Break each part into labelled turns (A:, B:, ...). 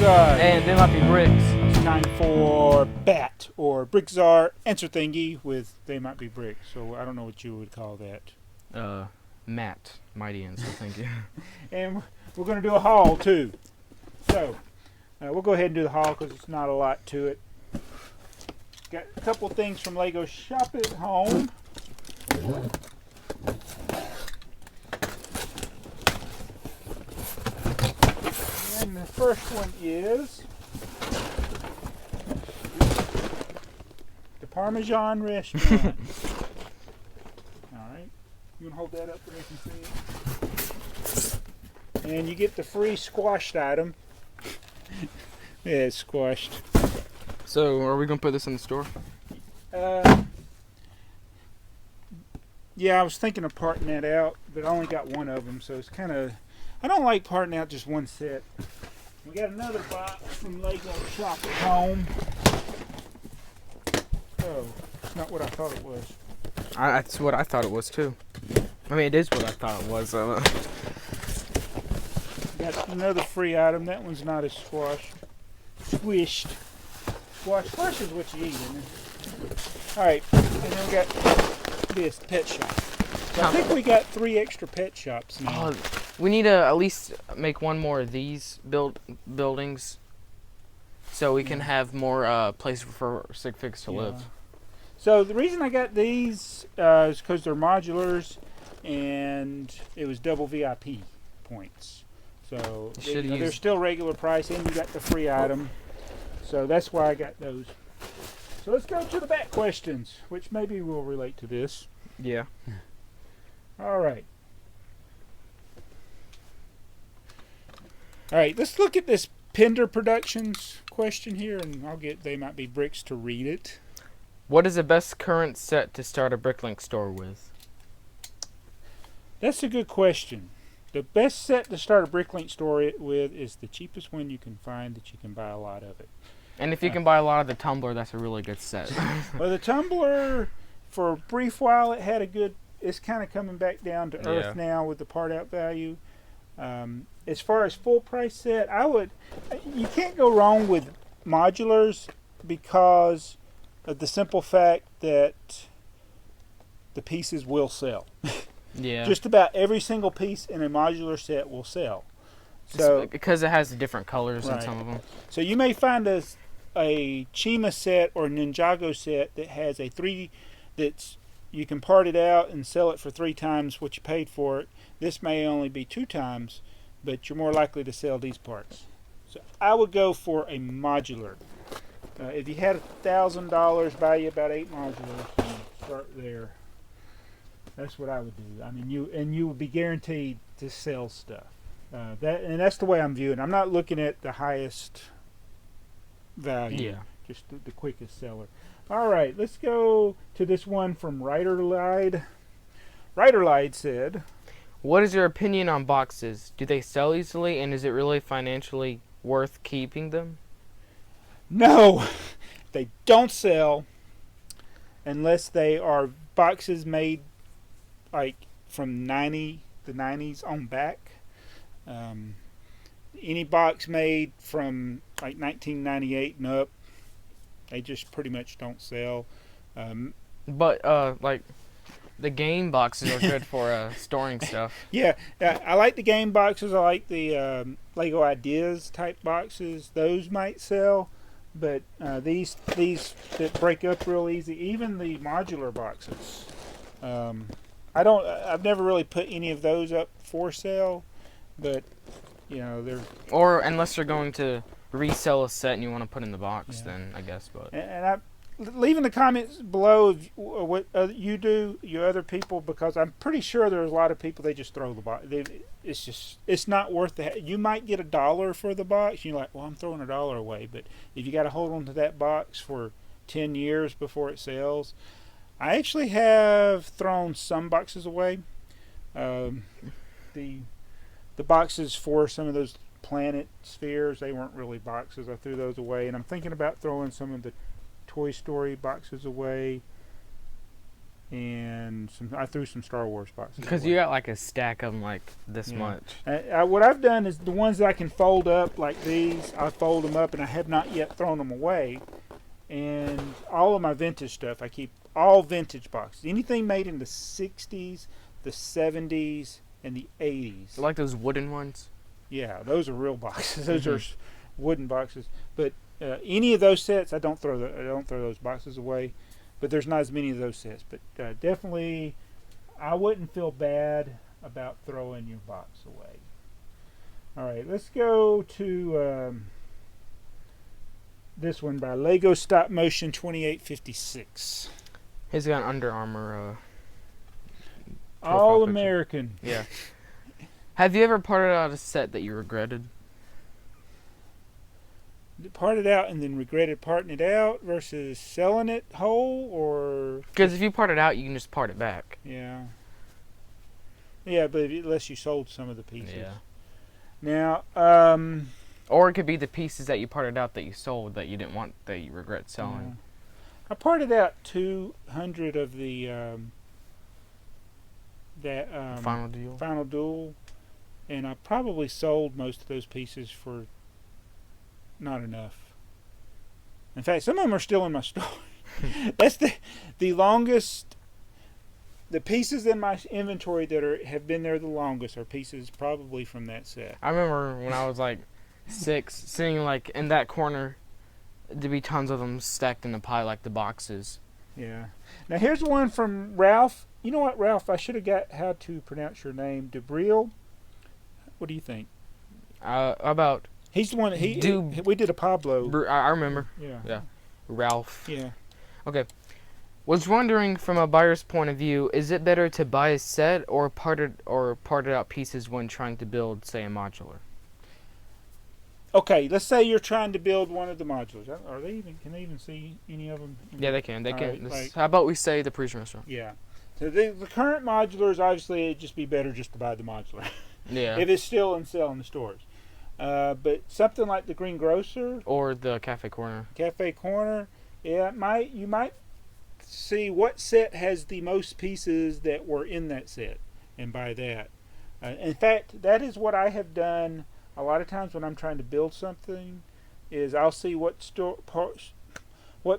A: BrickTsar.
B: And they might be bricks.
A: It's time for Bat or BrickTsar answer thingy with They Might Be Bricks. So I don't know what you would call that.
B: Matt. Mighty answer, thank you.
A: And we're going to do a haul too. So we'll go ahead and do the haul because it's not a lot to it. Got a couple things from Lego Shop at Home. And the first one is the Parmesan Restaurant. Alright. You want to hold that up so they can see it? And you get the free squashed item. Yeah, it's squashed.
B: So, are we going to put this in the store?
A: Yeah, I was thinking of parting that out, but I only got one of them, so it's kind of... I don't like parting out just one set. We got another box from Lego Shop at Home. Oh, it's not what I thought it was.
B: That's what I thought it was, too. I mean, it is what I thought it was.
A: Got another free item. That one's not as squashed. Squished. Squash is what you eat, isn't it? Alright, and then we got this pet shop. So I think we got 3 extra pet shops now.
B: We need to at least make one more of these buildings so we can have more places for Sig Figs to live.
A: So the reason I got these is because they're modulars and it was double VIP points. So they're still regular price and you got the free item. So that's why I got those. So let's go to the back questions, which maybe will relate to this.
B: Yeah.
A: Alright. Alright, let's look at this Pender Productions question here, and I'll get They Might Be Bricks to read it.
B: What is the best current set to start a Bricklink store with?
A: That's a good question. The best set to start a Bricklink store with is the cheapest one you can find that you can buy a lot of it.
B: And if you can buy a lot of the tumbler, that's a really good set.
A: Well, the tumbler, for a brief while, it had a good... It's kind of coming back down to earth now with the part-out value. As far as full-price set, you can't go wrong with modulars because of the simple fact that the pieces will sell.
B: Yeah.
A: Just about every single piece in a modular set will sell. So
B: because it has different colors in
A: right.
B: some of them.
A: So you may find a Chima set or Ninjago set that has a 3 that's you can part it out and sell it for 3 times what you paid for it. This may only be 2 times, but you're more likely to sell these parts. So I would go for a modular. If you had $1,000, buy you about 8 modulars and start there. That's what I would do. I mean, you would be guaranteed to sell stuff. That's the way I'm viewing it. I'm not looking at the highest value.
B: Yeah.
A: Just the quickest seller. All right, let's go to this one from Ryderlide. Ryderlide said,
B: What is your opinion on boxes? Do they sell easily, and is it really financially worth keeping them?
A: no, they don't sell unless they are boxes made like from the 90s on back. Any box made from like 1998 and up, they just pretty much don't sell.
B: But like the game boxes are good for storing stuff.
A: Yeah, I like the game boxes. I like the Lego Ideas type boxes. Those might sell, but these that break up real easy. Even the modular boxes. I've never really put any of those up for sale, but they're...
B: Or unless you're going to resell a set and you want to put in the box, then I guess. But
A: leave in the comments below what you do, you other people, because I'm pretty sure there's a lot of people, they just throw the box. It's not worth it. You might get $1 for the box. You're like, well, I'm throwing $1 away. But if you got to hold on to that box for 10 years before it sells... I actually have thrown some boxes away. The boxes for some of those planet spheres, they weren't really boxes. I threw those away, and I'm thinking about throwing some of the Toy Story boxes away. and I threw some Star Wars boxes.
B: Because
A: away.
B: you got like a stack of them like this
A: Yeah.
B: much.
A: What I've done is the ones that I can fold up like these, I fold them up, and I have not yet thrown them away. And all of my vintage stuff, I keep all vintage boxes. Anything made in the 60s, the 70s, and the 80s.
B: Like those wooden ones?
A: Yeah, those are real boxes. Those are wooden boxes. But any of those sets, I don't throw those boxes away. But there's not as many of those sets. But definitely, I wouldn't feel bad about throwing your box away. All right, let's go to this one by Lego Stop Motion 2856.
B: He's got an Under Armour.
A: All
B: picture.
A: American.
B: Yeah. Have you ever parted out a set that you regretted?
A: Parted out and then regretted parting it out versus selling it whole, or
B: Because if you part it out, you can just part it back.
A: yeah, but unless you sold some of the pieces.
B: Yeah.
A: Now,
B: Or it could be the pieces that you parted out that you sold that you didn't want, that you regret selling.
A: I parted out 200 of the Final Duel, and I probably sold most of those pieces for not enough. In fact, some of them are still in my store. That's the longest. The pieces in my inventory that have been there the longest are pieces probably from that set.
B: I remember when I was like 6, sitting like in that corner, there'd be tons of them stacked in a pile like the boxes.
A: Yeah. Now here's one from Ralph. You know what, Ralph? I should have got how to pronounce your name. DeBriel. What do you think?
B: About
A: He's the one. We did a Pablo.
B: I remember.
A: Yeah.
B: Ralph.
A: Yeah.
B: Okay. Was wondering from a buyer's point of view, is it better to buy a set or parted out pieces when trying to build, say, a modular?
A: Okay, let's say you're trying to build one of the modulars. Are they even? Can they even see any of them?
B: Yeah, they can. They
A: All
B: can.
A: right,
B: How about we say the Parisian restaurant?
A: Yeah. So the current modulars, obviously, it'd just be better just to buy the modular.
B: Yeah.
A: If it's still on sale in the stores. But something like the Greengrocer
B: Or the Cafe Corner.
A: yeah, you might see what set has the most pieces that were in that set and buy that. In fact, that is what I have done a lot of times when I'm trying to build something. Is I'll see what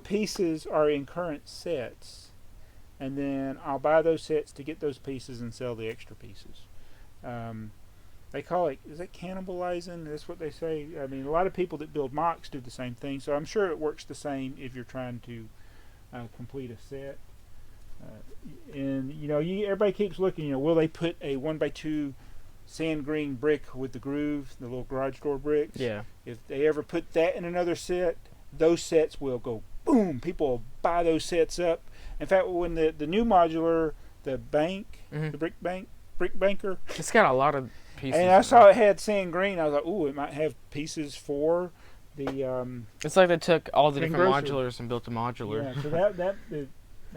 A: pieces are in current sets, and then I'll buy those sets to get those pieces and sell the extra pieces. They call it, is it cannibalizing? That's what they say. I mean, a lot of people that build mocks do the same thing, so I'm sure it works the same if you're trying to complete a set. And everybody keeps looking. Will they put a 1x2 sand green brick with the groove, the little garage door bricks?
B: Yeah.
A: If they ever put that in another set, those sets will go boom. People will buy those sets up. In fact, when the new modular, the brick banker,
B: It's got a lot of pieces.
A: and I saw it had sand green, I was like, ooh, it might have pieces for the.
B: It's like they took all the different
A: Greengrocer.
B: modulars and built a modular.
A: Yeah, so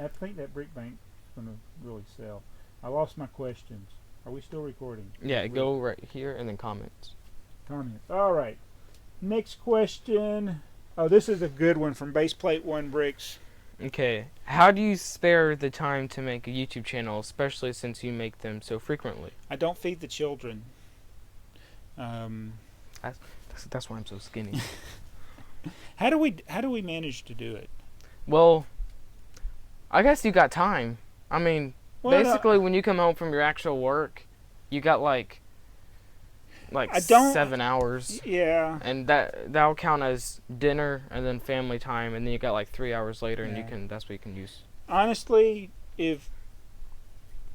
A: I think that brick bank's going to really sell. I lost my questions. Are we still recording?
B: Yeah, go right here and then comments.
A: Comments. All right. Next question. Oh, this is a good one from Baseplate One Bricks.
B: Okay. How do you spare the time to make a YouTube channel, especially since you make them so frequently?
A: I don't feed the children.
B: That's why I'm so skinny.
A: How do we manage to do it?
B: Well, I guess you got time. I mean,
A: Well,
B: basically, when you come home from your actual work, you got like
A: I don't-
B: 7 hours,
A: Yeah.
B: and that'll count as dinner and then family time, and then you got like 3 hours later, and
A: Yeah.
B: that's what you can use.
A: Honestly, if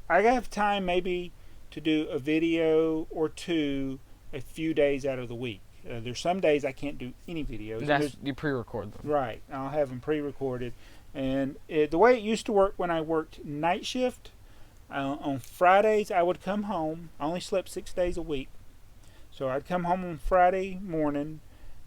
A: I have time maybe to do a video or two a few days out of the week. There's some days I can't do any videos.
B: You pre-record them.
A: Right. I'll have them pre-recorded. And the way it used to work when I worked night shift, on Fridays I would come home. I only slept 6 days a week. So I'd come home on Friday morning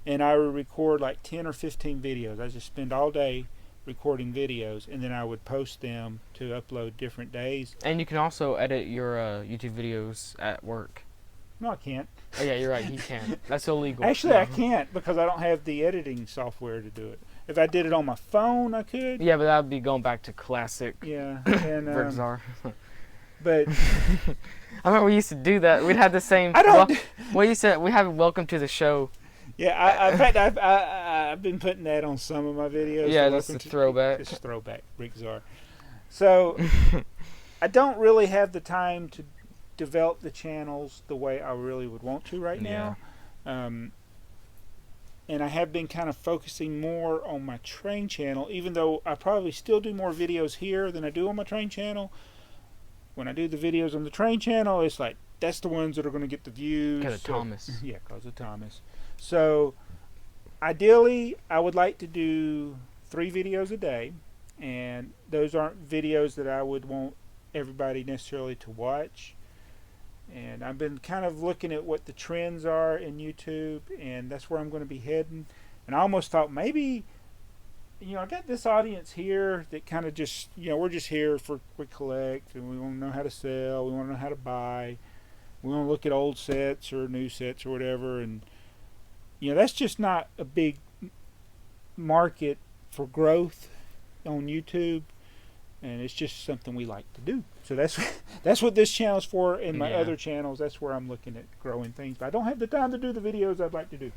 A: and I would record like 10 or 15 videos. I just spend all day recording videos, and then I would post them to upload different days.
B: And you can also edit your YouTube videos at work.
A: No, I can't.
B: Oh yeah, you're right. You can. That's illegal.
A: Actually, I can't because I don't have the editing software to do it. If I did it on my phone, I could.
B: Yeah, but that would be going back to classic
A: Yeah, and
B: BrickTsar.
A: but
B: I remember we used to do that. We'd have the same.
A: I don't.
B: Well, you said we have welcome to the show.
A: Yeah, in fact, I've been putting that on some of my videos.
B: Yeah, that's a throwback.
A: It's a throwback, BrickTsar. So I don't really have the time to develop the channels the way I really would want to right now. And I have been kind of focusing more on my train channel, even though I probably still do more videos here than I do on my train channel. When I do the videos on the train channel, it's like, that's the ones that are going to get the views.
B: Because of Thomas.
A: Yeah, because of Thomas. So, ideally, I would like to do 3 videos a day. And those aren't videos that I would want everybody necessarily to watch. And I've been kind of looking at what the trends are in YouTube, and that's where I'm going to be heading. And I almost thought maybe, I got this audience here that kind of just, we're just here for quick collect, and we want to know how to sell, we want to know how to buy, we want to look at old sets or new sets or whatever. And, that's just not a big market for growth on YouTube. And it's just something we like to do. So that's what this channel is for. In my other channels, that's where I'm looking at growing things. But I don't have the time to do the videos I'd like to do.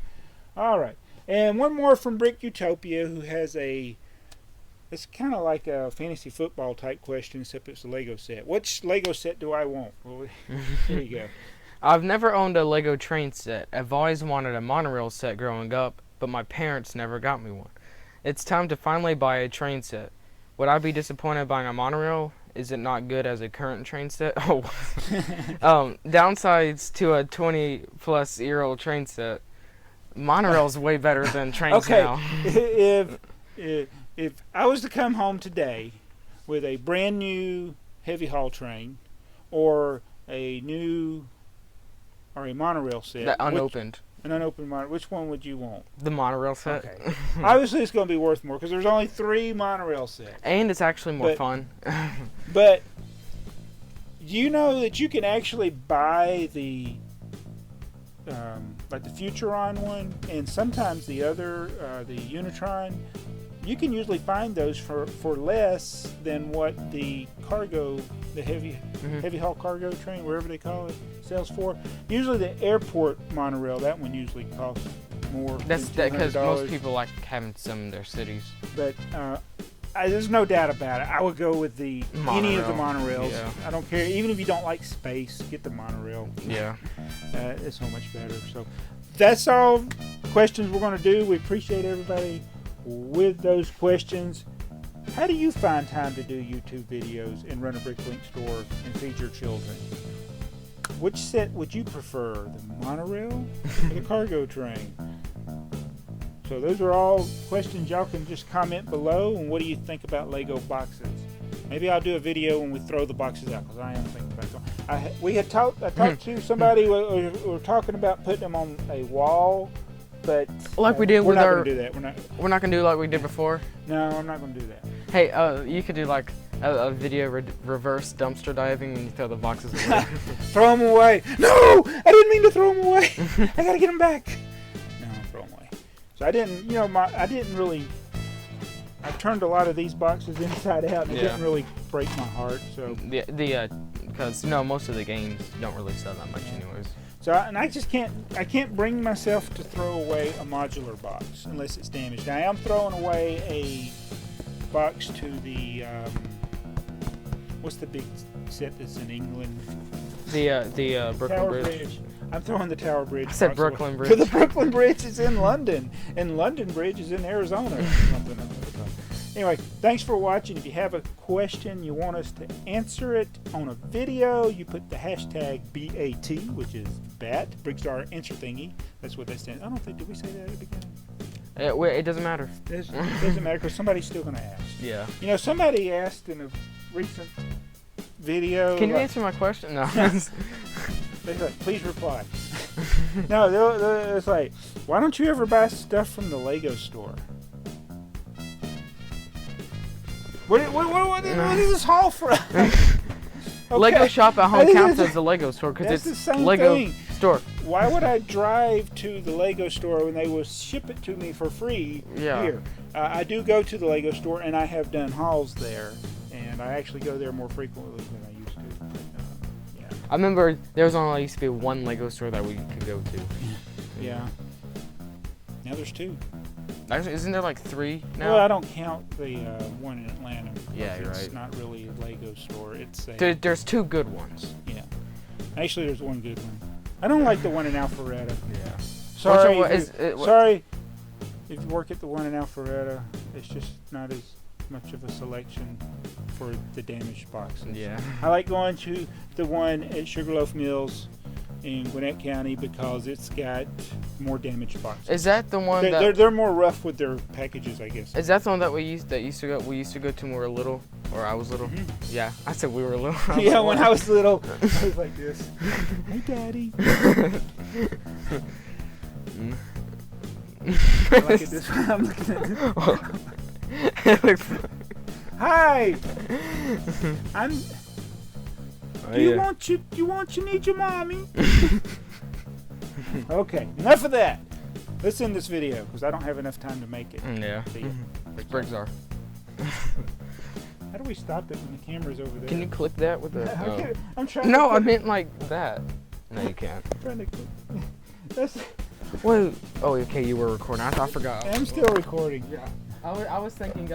A: All right. And one more from Brick Utopia, who has it's kind of like a fantasy football type question, except it's a Lego set. Which Lego set do I want? Well, here you go.
B: I've never owned a Lego train set. I've always wanted a monorail set growing up, but my parents never got me one. It's time to finally buy a train set. Would I be disappointed buying a monorail? Is it not good as a current train set? Oh. Downsides to a 20-plus-year-old train set. Monorail's way better than trains now.
A: If I was to come home today with a brand new heavy haul train or a monorail set.
B: That unopened.
A: An unopened monorail. Which one would you want?
B: The monorail set.
A: Okay. Obviously, it's going to be worth more because there's only 3 monorail sets.
B: And it's actually more fun.
A: But you know that you can actually buy the like the Futuron one, and sometimes the other, the Unitron. You can usually find those for less than what the cargo, the heavy haul cargo train, wherever they call it, sells for. Usually the airport monorail, that one usually costs more.
B: That's because most people like having some in their cities.
A: But there's no doubt about it. I would go with any of the monorails.
B: Yeah.
A: I don't care. Even if you don't like space, get the monorail.
B: Yeah.
A: It's so much better. So that's all questions we're going to do. We appreciate everybody with those questions. How do you find time to do YouTube videos and run a Bricklink store and feed your children? Which set would you prefer, the monorail or the cargo train? So those are all questions y'all can just comment below. And what do you think about Lego boxes? Maybe I'll do a video when we throw the boxes out, because I am thinking about them. I talked to somebody. We were talking about putting them on a wall. But
B: like we did
A: we're
B: with
A: not
B: our,
A: gonna do that.
B: We're not gonna do like we did before.
A: No, I'm not gonna do that.
B: Hey, you could do like a video reverse dumpster diving and you throw the boxes away.
A: Throw them away. No, I didn't mean to throw them away. I gotta get them back. No, throw them away. So I didn't. I didn't really. I turned a lot of these boxes inside out, and it didn't really break my heart. So
B: because most of the games don't really sell that much anyways.
A: So I just can't bring myself to throw away a modular box unless it's damaged. Now I am throwing away a box to the what's the big set that's in England?
B: The Brooklyn Bridge.
A: I'm throwing the Tower Bridge.
B: I said Brooklyn Bridge.
A: To the Brooklyn Bridge is in London, and London Bridge is in Arizona. Anyway, thanks for watching. If you have a question, you want us to answer it on a video, you put the hashtag BAT, which is BAT, BrickTsar Answer Thingy. That's what that stands. I don't think, did we say that at the beginning?
B: It doesn't matter.
A: It doesn't matter because somebody's still going to ask.
B: Yeah.
A: Somebody asked in a recent video.
B: Can you answer my question? No.
A: They're like, please reply. No, it's like, why don't you ever buy stuff from the Lego store? What is this haul from? Okay.
B: Lego shop at home counts as a Lego store because it's
A: the same
B: Lego
A: thing.
B: store.
A: Why would I drive to the Lego store when they will ship it to me for free here? I do go to the Lego store, and I have done hauls there, and I actually go there more frequently than I used to. Yeah.
B: I remember there was only used to be one Lego store that we could go to.
A: Yeah. Now there's 2.
B: Actually, isn't there like 3 now?
A: Well, I don't count the one in Atlanta.
B: Yeah, you're
A: It's
B: right.
A: not really a Lego store. It's a,
B: There's 2 good ones.
A: yeah. Actually, there's one good one. I don't like the one in Alpharetta.
B: Yeah.
A: Sorry,
B: Which one
A: if you-
B: what-
A: sorry. If you work at the one in Alpharetta, it's just not as much of a selection for the damaged boxes.
B: Yeah.
A: I like going to the one at Sugarloaf Mills in Gwinnett County because it's got more damaged boxes.
B: Is that the one
A: They're more rough with their packages, I guess.
B: Is that the one that we used to go to when we were little, or I was little?
A: Mhm.
B: Yeah, I said we were little.
A: Yeah, when I was little, I was like this. Hey, Daddy. I like it this way. I'm looking at this. Hi. I'm. You need your mommy. Okay, enough of that. Let's end this video because I don't have enough time to make it.
B: Yeah.
A: See ya.
B: It's BrickTsar.
A: How do we stop it when the camera's over there?
B: Can you click that with the?
A: Okay, I'm trying.
B: No,
A: to
B: I meant like that. No, you can't.
A: I'm trying to click. That's.
B: Wait. Oh, okay. You were recording. I forgot.
A: I'm still recording.
B: Yeah. I was thinking.